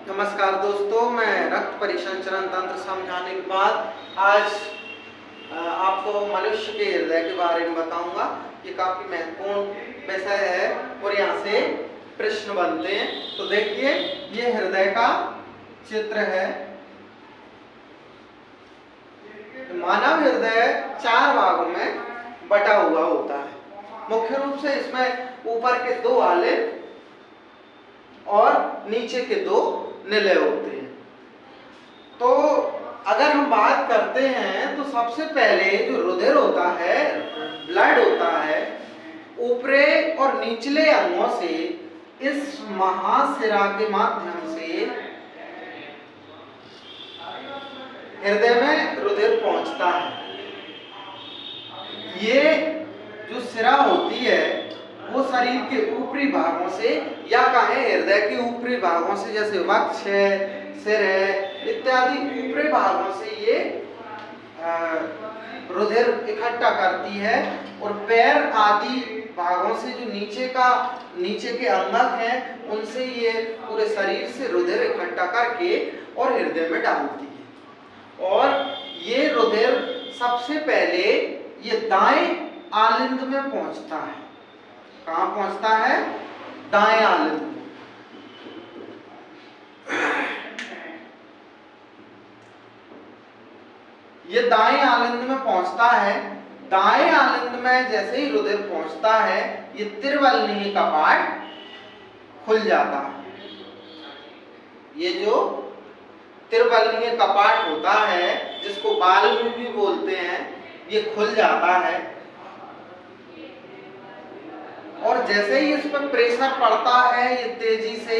नमस्कार दोस्तों, मैं रक्त परिसंचरण तंत्र समझाने के बाद आज आपको मनुष्य के हृदय के बारे में बताऊंगा। ये काफी महत्वपूर्ण विषय है और यहाँ से प्रश्न बनते हैं। तो देखिए, ये हृदय का चित्र है। मानव हृदय 4 भागों में बटा हुआ होता है। मुख्य रूप से इसमें ऊपर के 2 आले और नीचे के 2 निलय होते हैं। तो अगर हम बात करते हैं तो सबसे पहले जो रुधिर होता है, ब्लड होता है, ऊपरे और निचले अंगों से इस महाशिरा के माध्यम से हृदय में रुधिर पहुंचता है। ये जो शिरा होती है वो शरीर के ऊपरी भागों से या कहें हृदय के ऊपरी भागों से, जैसे वक्ष है, सिर है इत्यादि ऊपरी भागों से ये रुधिर इकट्ठा करती है और पैर आदि भागों से जो नीचे के अंगक हैं उनसे ये पूरे शरीर से रुधिर इकट्ठा करके और हृदय में डालती है। और ये रुधिर सबसे पहले ये दाएं आलिंद में पहुंचता है। कहाँ पहुंचता है? दाएं आलिंद में। ये दाएं आलिंद में पहुंचता है। दाएं आलिंद में जैसे ही रुधिर पहुंचता है ये त्रिवलनीय कपाट खुल जाता है। ये जो त्रिवलनीय कपाट होता है जिसको बालू भी बोलते हैं, ये खुल जाता है और जैसे ही इस पर प्रेशर पड़ता है ये तेजी से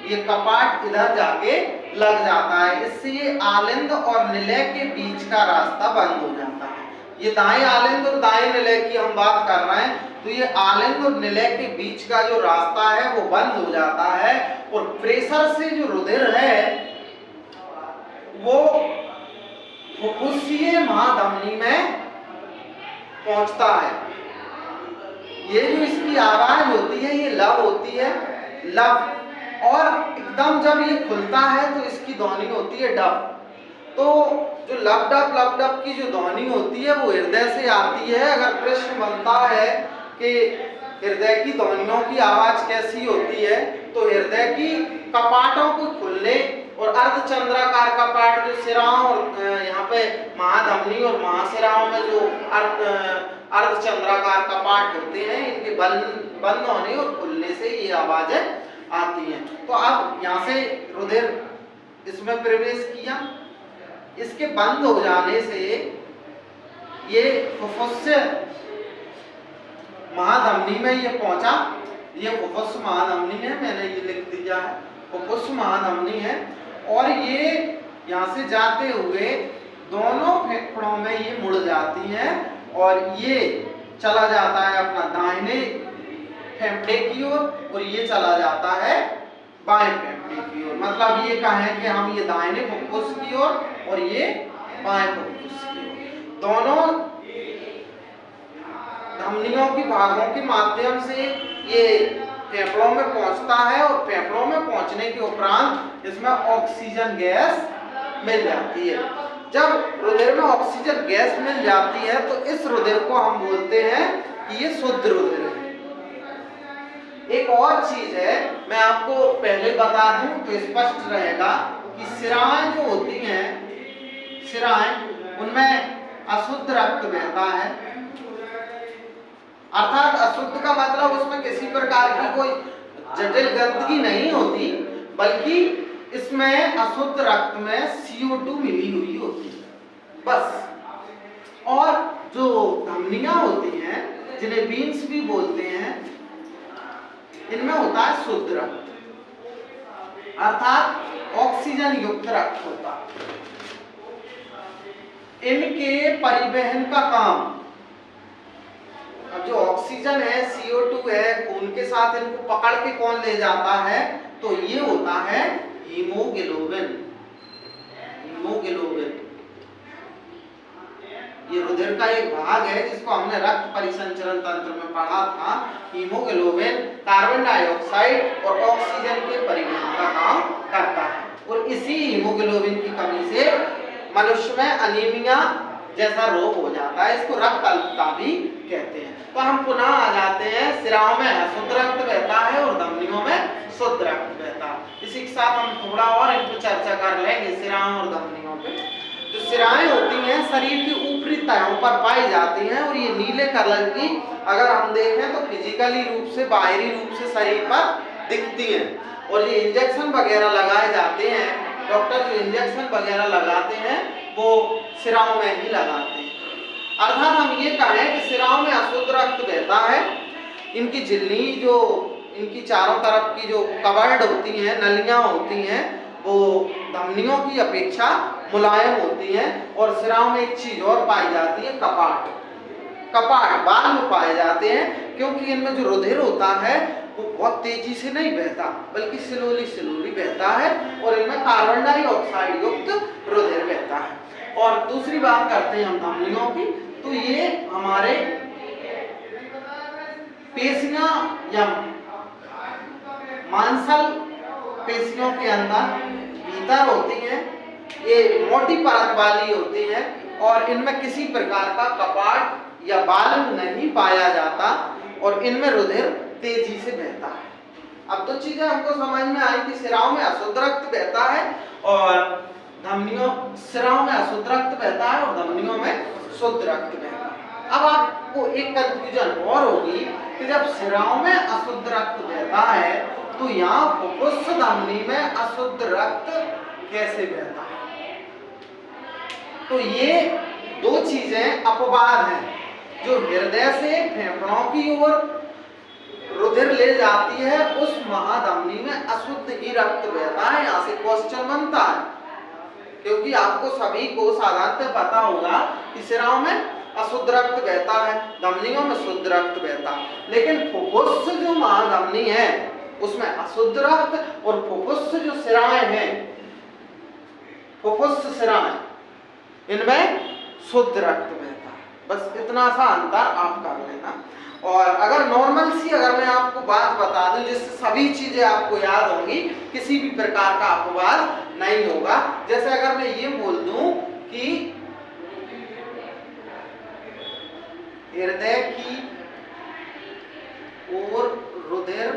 ये कपाट इधर जाके लग जाता है। इससे ये आलिंद और निलय के बीच का रास्ता बंद हो जाता है। ये दाएं आलिंद और दाएं निलय की हम बात कर रहे हैं, तो ये आलिंद और निलय के बीच का जो रास्ता है वो बंद हो जाता है और प्रेशर से जो रुधिर है वो फुफ्फुसीय महाधमनी में पहुंचता है। ये जो इसकी आवाज होती है ये लब होती है, लब, और एकदम जब ये खुलता है तो इसकी ध्वनि होती है डब। तो जो लब डब की जो ध्वनि होती है वो हृदय से आती है। अगर प्रश्न बनता है कि हृदय की ध्वनियों की आवाज कैसी होती है, तो हृदय की कपाटों को खुलने और अर्धचंद्राकार कपाट जो सिराओं और यहाँ पे महाधमनी और महाशिराओं में जो अर्धचंद्राकार कपाट होते हैं, इनके बंद होने और खुलने से ये आवाजें आती हैं। तो अब यहाँ से रुधिर इसमें प्रवेश किया, इसके बंद हो जाने से ये फुफ्फुस महाधमनी में ये पहुंचा। ये फुफ्फुस महाधमनी है, मैंने ये लिख दिया है, फुफ्फुस महाधमनी है। और ये यहाँ से जाते हुए दोनों फेफड़ों में ये मुड़ जाती हैं और ये चला जाता है अपना दाहिने फेफड़े की ओर और ये चला जाता है बाएं फेफड़े की ओर। मतलब ये कहें कि हम ये दाहिने फुफ्फुस की ओर और ये बाएं फुफ्फुस की ओर, दोनों धमनियों की भागों के माध्यम से ये फेफड़ों में पहुंचता है और फेफड़ों में पहुंचने के उपरांत इसमें ऑक्सीजन गैस मिल जाती है। जब रुधिर में ऑक्सीजन गैस मिल जाती है तो इस रुधिर को हम बोलते हैं कि ये शुद्ध रुधिर है। एक और चीज है, मैं आपको पहले बता दूं तो स्पष्ट रहेगा कि शिराएं जो होती हैं, शिराएं उनमें अशुद्ध रक्त बहता है। अर्थात अशुद्ध का मतलब उसमें किसी प्रकार की कोई जटिल गंदगी नहीं होती, बल्कि इसमें अशुद्ध रक्त में CO2 मिली हुई होती है बस। और जो धमनियां होती हैं जिन्हें वीन्स भी बोलते हैं, इनमें होता है शुद्ध रक्त, अर्थात ऑक्सीजन युक्त रक्त होता है। इनके परिवहन का काम, अब जो ऑक्सीजन है, CO2 है, खून के साथ इनको पकड़ के कौन ले जाता है, तो ये होता है हीमोग्लोबिन। हीमोग्लोबिन ये रुधिर का एक भाग है जिसको हमने रक्त परिसंचरण तंत्र में पढ़ा था। हीमोग्लोबिन कार्बन डाइऑक्साइड और ऑक्सीजन के परिवहन का काम करता है। हीमोग्लोबिन की कमी से मनुष्य में अनीमिया जैसा रोग हो जाता है, इसको रक्त अल्पता भी कहते हैं। तो हम पुनः आ जाते हैं, सिराओं में अशुद्ध रक्त बहता है और धमनियों में शुद्ध रक्त बहता है। इसी के साथ हम थोड़ा और इन पर चर्चा कर लेंगे सिराओं और धमनियों पे। जो सिराएं होती हैं शरीर की ऊपरी तहों पर पाई जाती हैं और ये नीले कलर की अगर हम देखें तो फिजिकली रूप से बाहरी रूप से शरीर पर दिखती हैं। और ये इंजेक्शन वगैरह लगाए जाते हैं, डॉक्टर जो इंजेक्शन वगैरह लगाते हैं वो सिराओं में ही लगाते हैं। अर्थात हम ये कहें कि सिराओं में अशुद्ध रक्त बहता है। इनकी झिल्ली जो इनकी चारों तरफ की जो कवर्ड होती हैं, नलियां होती हैं, वो धमनियों की अपेक्षा मुलायम होती हैं। और सिराओं में एक चीज और पाई जाती है, कपाट। कपाट बाल में पाए जाते हैं, क्योंकि इनमें जो रुधिर होता है वो बहुत तेजी से नहीं बहता बल्कि स्लोली स्लोली बहता है और इनमें कार्बन डाइऑक्साइड युक्त रुधिर बहता है। और दूसरी बात करते हैं हम धमनियों की, तो ये हमारे पेशियां या मांसल पेशियों के अंदर भीतर होती हैं। ये मोटी परत वाली होती हैं और इनमें किसी प्रकार का कपाट या बाल नहीं पाया जाता और इनमें रुधिर तेजी से बहता है। अब तो चीजें हमको समझ में आई कि सिराओं में अशुद्ध रक्त बहता है और धमनियों सिराओं में अशुद्ध रक्त बहता है और धमनियों में शुद्ध रक्त बहता है। अब आपको एक कंफ्यूजन और होगी कि जब सिराओं में अशुद्ध रक्त बहता है तो यहाँ फुफ्फुस धमनी में अशुद्ध रक्त कैसे बहता है? तो ये दो चीजें अपवाद हैं। जो हृदय से फेफड़ों की ओर रुधिर ले जाती है उस महाधमनी में अशुद्ध ही रक्त बहता है। यहाँ से क्वेश्चन बनता है, क्योंकि आपको सभी को साधारणतः पता होगा कि सिराओं में अशुद्ध रक्त बहता है, धमनियों में शुद्ध रक्त बहता है, लेकिन फुफ्फुस जो महाधमनी है उसमें अशुद्ध रक्त और फुफ्फुस जो सिराएं हैं, फुफ्फुस सिराएं, इनमें शुद्ध रक्त बहता है। बस इतना सा अंतर आप कर लेना। और अगर नॉर्मल सी अगर मैं आपको बात बता दूं जिससे सभी चीजें आपको याद होंगी, किसी भी प्रकार का अपवाद नहीं होगा। जैसे अगर मैं ये बोल दूं कि हृदय की ओर रुधिर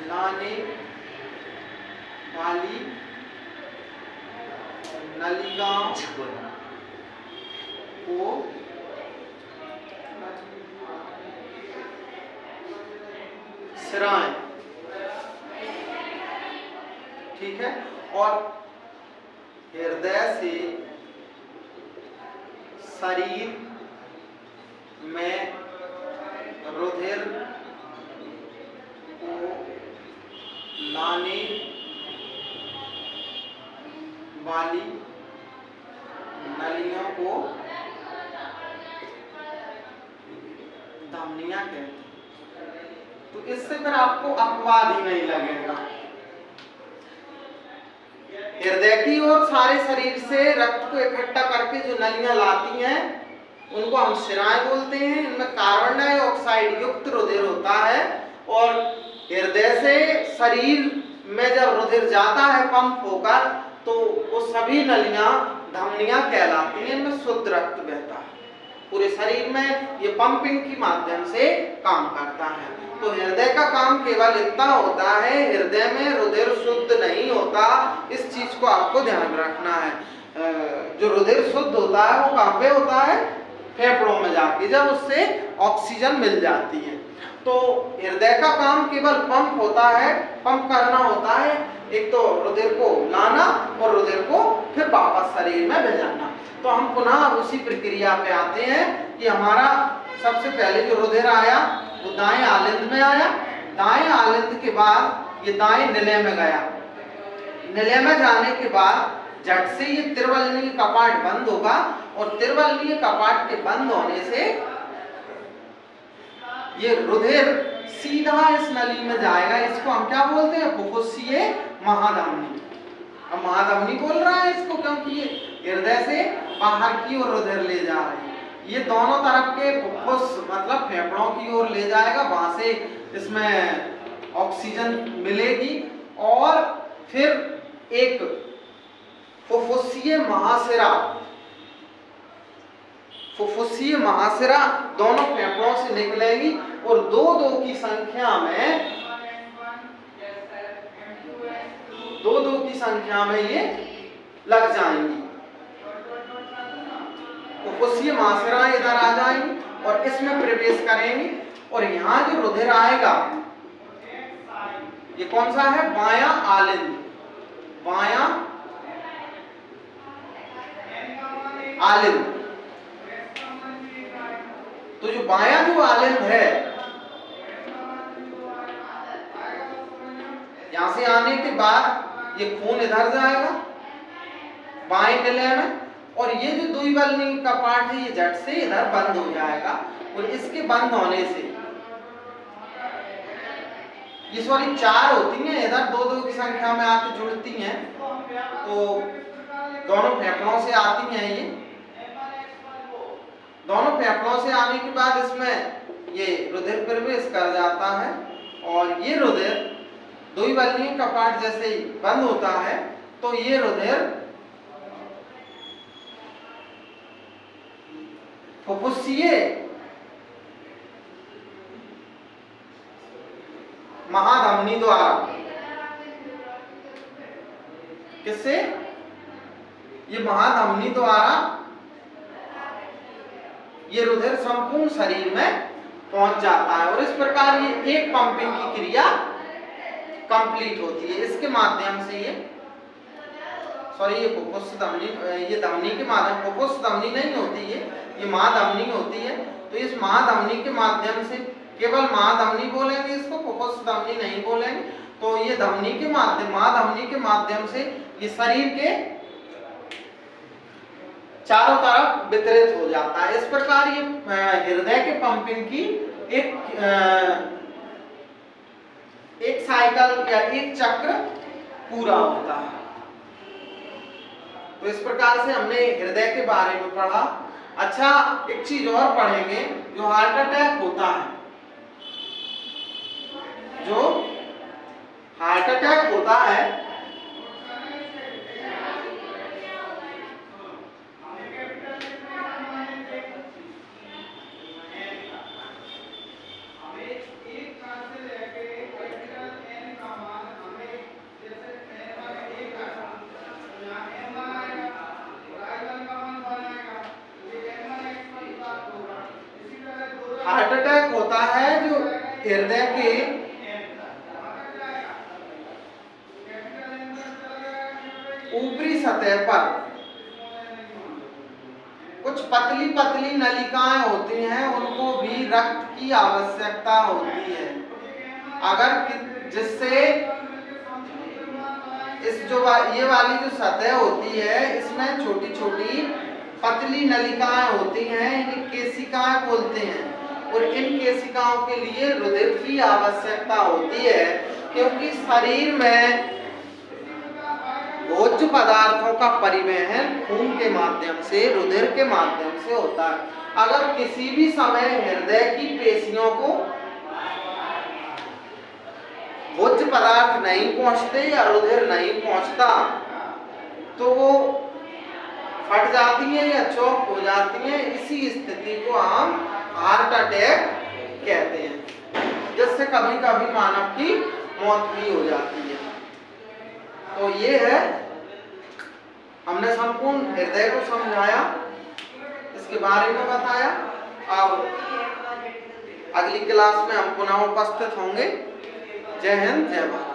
लाने वाली नलिकाओं को सिराएं, ठीक है, और हृदय से शरीर में रुधिर को लाने वाली नलियों को धमनियां कहते हैं। तो इससे फिर आपको अपवाद ही नहीं लगेगा। हृदय की ओर सारे शरीर से रक्त को इकट्ठा करके जो नलियां लाती हैं उनको हम सिराएं बोलते हैं। इनमें कार्बन डाइऑक्साइड युक्त रुधिर होता है और हृदय से शरीर में जब रुधिर जाता है पंप होकर तो वो सभी नलियां धमनियां कहलाती हैं। इनमें शुद्ध रक्त बहता है, पूरे शरीर में ये पंपिंग के माध्यम से काम करता है। तो हृदय का काम केवल इतना होता है, हृदय में रुधिर शुद्ध नहीं होता, इस चीज को आपको ध्यान रखना है। जो रुधिर शुद्ध होता है वो कहाँ पे होता है? फेफड़ों में जाके, जब उससे ऑक्सीजन मिल जाती है। तो हृदय का काम केवल पंप होता है, पंप करना होता है, एक तो रुधिर को लाना और रुधिर को फिर वापस शरीर में भेजना। तो हम पुनः उसी प्रक्रिया पे आते हैं कि हमारा सबसे पहले जो रुधिर आया वो दाएं आलिंद में आया, दाएं आलिंद के बाद ये दाएं निलय में गया, निलय में जाने के बाद झट से ये तिर्वलनीय कपाट बंद होगा और तिर्वलनीय कपाट के बंद होने से ये रुधिर सीधा इस नली में जाएगा। इसको हम क्या बोलते हैं? फुफ्फुसीय महाधमनी। अब महाधमनी बोल रहा है इसको क्योंकि ये हृदय से बाहर की ओर रुधिर ले जा रही है। ये दोनों तरफ के फुफ्फुस मतलब फेफड़ों की ओर ले जाएगा, वहां से इसमें ऑक्सीजन मिलेगी और फिर एक फुफ्फुसीय महाशिरा, फुफ्फुसीय महाशिरा दोनों फेफड़ों से निकलेगी और दो दो की संख्या में ये लग जाएंगी। फुफ्फुसीय महाशिरा इधर आ जाएंगी और इसमें प्रवेश करेंगी और यहाँ जो रुधिर आएगा ये कौन सा है? बायां आलिंद, बायां आलिंद। तो जो बायां जो आलिंद है, यहां से आने के बाद ये खून इधर जाएगा बाएं निलय में और ये जो द्विबलनी का पार्ट है ये झट से इधर बंद हो जाएगा और इसके बंद होने से ये सॉरी चार होती हैं, इधर दो दो की संख्या में आके जुड़ती हैं, तो दोनों फेफड़ों से आती हैं। ये दोनों फेफड़ों से आने के बाद इसमें ये रुधिर प्रवेश कर जाता है और ये रुधिर द्विबलनी का पार्ट जैसे ही बंद होता है तो ये रुधिर फुफ्फुसीय महाधमनी द्वारा, किससे? ये महाधमनी द्वारा ये रुधिर संपूर्ण शरीर में पहुंच जाता है और इस प्रकार ये एक पंपिंग की क्रिया कंप्लीट होती है। इसके माध्यम से ये सॉरी ये फुफ्फुस धमनी, ये धमनी के माध्यम, फुफ्फुस धमनी नहीं होती ये महाधमनी होती है। तो इस महाधमनी के माध्यम से, केवल महाधमनी बोलेंगे इसको, फुफ्फुस धमनी नहीं बोलेंगे। तो ये धमनी के माध्यम, महाधमनी के माध्यम से ये शरीर के चारों तरफ वितरित हो जाता है। इस प्रकार ये हृदय के पंपिंग की एक साइकिल या एक चक्र पूरा होता है। तो इस प्रकार से हमने हृदय के बारे में पढ़ा। अच्छा, एक चीज और पढ़ेंगे, जो हार्ट अटैक होता है, जो हार्ट अटैक होता है जो हृदय के ऊपरी सतह पर कुछ पतली पतली नलिकाएं होती हैं, उनको भी रक्त की आवश्यकता होती है। अगर जिससे इस जो ये वाली जो सतह होती है इसमें छोटी छोटी पतली नलिकाएं होती हैं, इन्हें केशिकाएं बोलते हैं और इन केशिकाओं के लिए रुधिर की आवश्यकता होती है, क्योंकि शरीर में भोज्य पदार्थों का परिवहन खून के माध्यम से, रुधिर के माध्यम से होता है। अगर किसी भी समय हृदय की पेशियों को भोज्य पदार्थ नहीं पहुंचते या रुधिर नहीं पहुंचता तो वो फट जाती है या चौक हो जाती है। इसी स्थिति को हम हार्ट अटैक कहते हैं, जिससे कभी कभी मानव की मौत भी हो जाती है। तो ये है, हमने संपूर्ण हृदय को समझाया, इसके बारे में बताया। अब अगली क्लास में हम पुनः उपस्थित होंगे। जय हिंद, जय भारत।